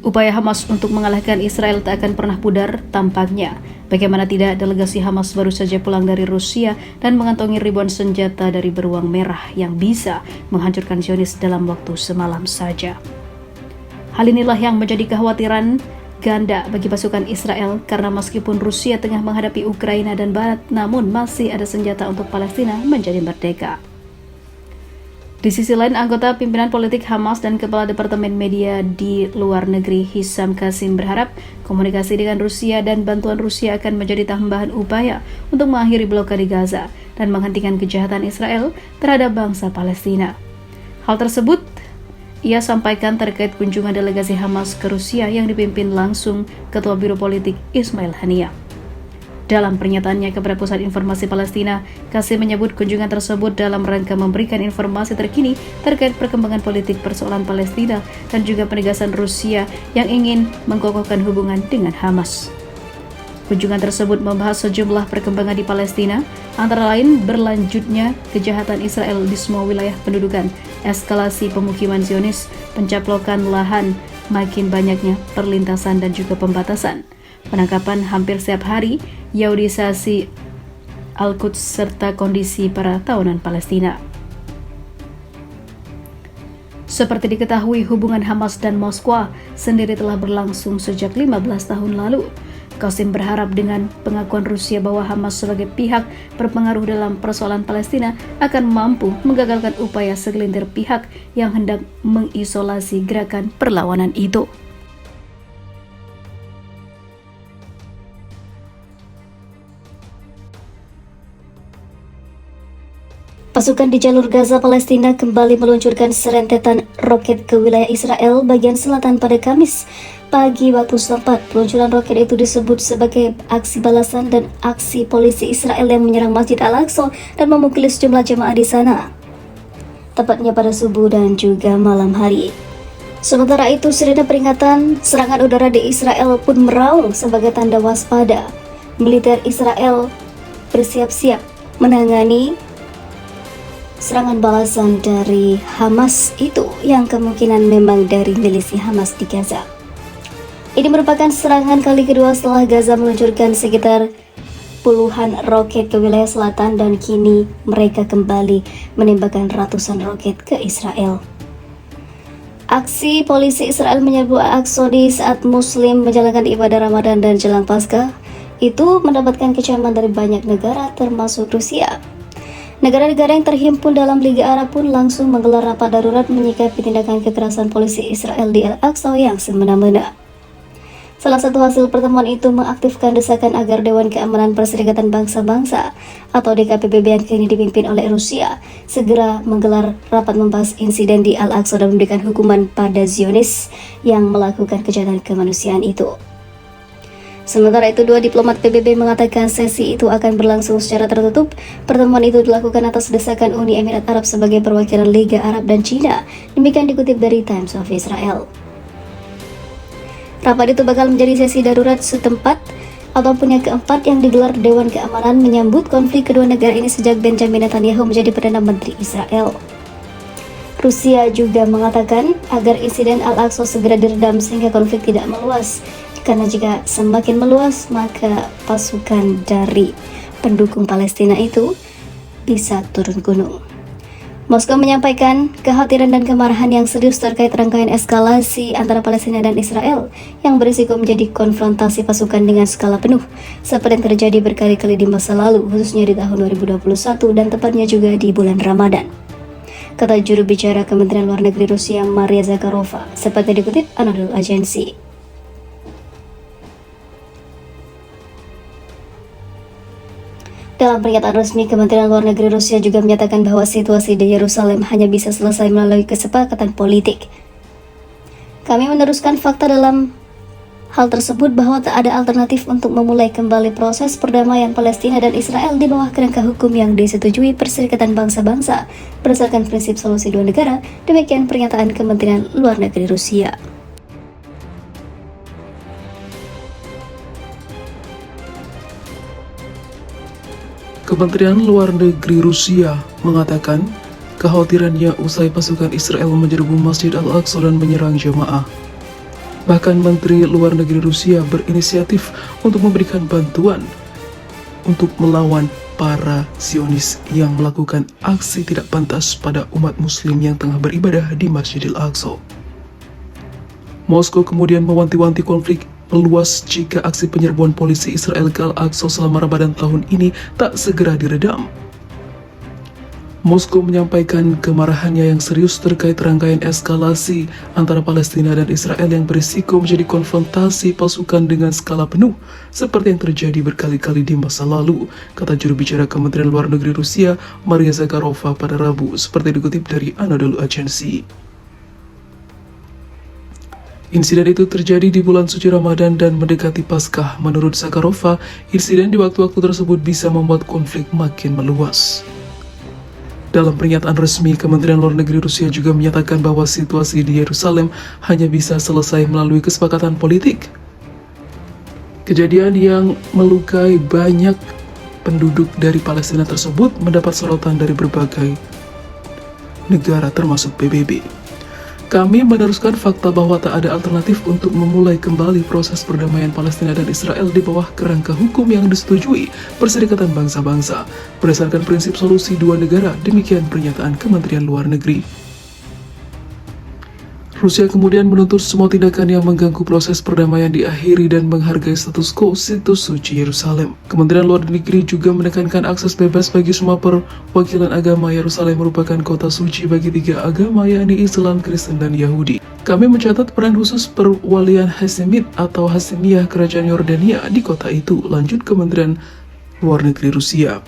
Upaya Hamas untuk mengalahkan Israel tak akan pernah pudar tampaknya. Bagaimana tidak, delegasi Hamas baru saja pulang dari Rusia dan mengantongi ribuan senjata dari beruang merah yang bisa menghancurkan Zionis dalam waktu semalam saja. Hal inilah yang menjadi kekhawatiran ganda bagi pasukan Israel karena meskipun Rusia tengah menghadapi Ukraina dan Barat, namun masih ada senjata untuk Palestina menjadi merdeka. Di sisi lain, anggota pimpinan politik Hamas dan Kepala Departemen Media di Luar Negeri Hisham Qasim berharap komunikasi dengan Rusia dan bantuan Rusia akan menjadi tambahan upaya untuk mengakhiri blokade Gaza dan menghentikan kejahatan Israel terhadap bangsa Palestina. Hal tersebut ia sampaikan terkait kunjungan delegasi Hamas ke Rusia yang dipimpin langsung Ketua Biro Politik Ismail Haniyeh. Dalam pernyataannya kepada Pusat Informasi Palestina, Qasim menyebut kunjungan tersebut dalam rangka memberikan informasi terkini terkait perkembangan politik persoalan Palestina dan juga penegasan Rusia yang ingin mengokohkan hubungan dengan Hamas. Kunjungan tersebut membahas sejumlah perkembangan di Palestina, antara lain berlanjutnya kejahatan Israel di semua wilayah pendudukan, eskalasi pemukiman Zionis, pencaplokan lahan, makin banyaknya perlintasan dan juga pembatasan, penangkapan hampir setiap hari, Yaudisasi Al-Quds serta kondisi para tawanan Palestina. Seperti diketahui, hubungan Hamas dan Moskwa sendiri telah berlangsung sejak 15 tahun lalu. Qasim berharap dengan pengakuan Rusia bahwa Hamas sebagai pihak berpengaruh dalam persoalan Palestina akan mampu menggagalkan upaya segelintir pihak yang hendak mengisolasi gerakan perlawanan itu. Pasukan di jalur Gaza Palestina kembali meluncurkan serentetan roket ke wilayah Israel bagian selatan pada Kamis pagi waktu setempat. Peluncuran roket itu disebut sebagai aksi balasan dan aksi polisi Israel yang menyerang Masjid Al-Aqsa dan memukuli sejumlah jemaah di sana, tepatnya pada subuh dan juga malam hari. Sementara itu, sirene peringatan serangan udara di Israel pun meraung sebagai tanda waspada. Militer Israel bersiap-siap menangani serangan balasan dari Hamas itu yang kemungkinan memang dari milisi Hamas di Gaza. Ini merupakan serangan kali kedua setelah Gaza meluncurkan sekitar puluhan roket ke wilayah selatan dan kini mereka kembali menembakkan ratusan roket ke Israel. Aksi polisi Israel menyerbu Al-Aqsa di saat Muslim menjalankan ibadah Ramadan dan jelang Paskah itu mendapatkan kecaman dari banyak negara termasuk Rusia. Negara-negara yang terhimpun dalam Liga Arab pun langsung menggelar rapat darurat menyikapi tindakan kekerasan polisi Israel di Al-Aqsa yang semena-mena. Salah satu hasil pertemuan itu mengaktifkan desakan agar Dewan Keamanan Perserikatan Bangsa-Bangsa atau DKPBB yang kini dipimpin oleh Rusia segera menggelar rapat membahas insiden di Al-Aqsa dan memberikan hukuman pada Zionis yang melakukan kejahatan kemanusiaan itu. Sementara itu, dua diplomat PBB mengatakan sesi itu akan berlangsung secara tertutup. Pertemuan itu dilakukan atas desakan Uni Emirat Arab sebagai perwakilan Liga Arab dan Cina. Demikian dikutip dari Times of Israel. Rapat itu bakal menjadi sesi darurat setempat ataupun yang keempat yang digelar Dewan Keamanan menyambut konflik kedua negara ini sejak Benjamin Netanyahu menjadi Perdana Menteri Israel. Rusia juga mengatakan agar insiden Al-Aqsa segera diredam sehingga konflik tidak meluas. Karena jika semakin meluas, maka pasukan dari pendukung Palestina itu bisa turun gunung. Moskow menyampaikan kekhawatiran dan kemarahan yang serius terkait rangkaian eskalasi antara Palestina dan Israel yang berisiko menjadi konfrontasi pasukan dengan skala penuh, seperti yang terjadi berkali-kali di masa lalu, khususnya di tahun 2021 dan tepatnya juga di bulan Ramadan. Kata juru bicara Kementerian Luar Negeri Rusia Maria Zakharova, seperti dikutip Anadolu Agency. Dalam pernyataan resmi, Kementerian Luar Negeri Rusia juga menyatakan bahwa situasi di Yerusalem hanya bisa selesai melalui kesepakatan politik. Kami meneruskan fakta dalam hal tersebut bahwa tak ada alternatif untuk memulai kembali proses perdamaian Palestina dan Israel di bawah kerangka hukum yang disetujui Perserikatan Bangsa-Bangsa berdasarkan prinsip solusi dua negara. Demikian pernyataan Kementerian Luar Negeri Rusia. Kementerian Luar Negeri Rusia mengatakan kekhawatirannya usai pasukan Israel menyerbu Masjid Al-Aqsa dan menyerang jemaah. Bahkan Menteri Luar Negeri Rusia berinisiatif untuk memberikan bantuan untuk melawan para Zionis yang melakukan aksi tidak pantas pada umat muslim yang tengah beribadah di Masjidil Aqsa. Moskow kemudian mewanti-wanti konflik meluas jika aksi penyerbuan polisi Israel ke Al-Aqsa selama Ramadan tahun ini tak segera diredam. Moskow menyampaikan kemarahannya yang serius terkait rangkaian eskalasi antara Palestina dan Israel yang berisiko menjadi konfrontasi pasukan dengan skala penuh, seperti yang terjadi berkali-kali di masa lalu, kata juru bicara Kementerian Luar Negeri Rusia, Maria Zakharova pada Rabu, seperti dikutip dari Anadolu Agency. Insiden itu terjadi di bulan suci Ramadan dan mendekati Paskah. Menurut Zakharova, insiden di waktu-waktu tersebut bisa membuat konflik makin meluas. Dalam pernyataan resmi, Kementerian Luar Negeri Rusia juga menyatakan bahwa situasi di Yerusalem hanya bisa selesai melalui kesepakatan politik. Kejadian yang melukai banyak penduduk dari Palestina tersebut mendapat sorotan dari berbagai negara termasuk PBB. Kami meneruskan fakta bahwa tak ada alternatif untuk memulai kembali proses perdamaian Palestina dan Israel di bawah kerangka hukum yang disetujui Perserikatan Bangsa-Bangsa berdasarkan prinsip solusi dua negara, demikian pernyataan Kementerian Luar Negeri. Rusia kemudian menuntut semua tindakan yang mengganggu proses perdamaian diakhiri dan menghargai status quo situs suci Yerusalem. Kementerian Luar Negeri juga menekankan akses bebas bagi semua perwakilan agama. Yerusalem merupakan kota suci bagi tiga agama, yakni Islam, Kristen, dan Yahudi. Kami mencatat peran khusus perwalian Hashemit atau Hashemiyah Kerajaan Yordania di kota itu, lanjut Kementerian Luar Negeri Rusia.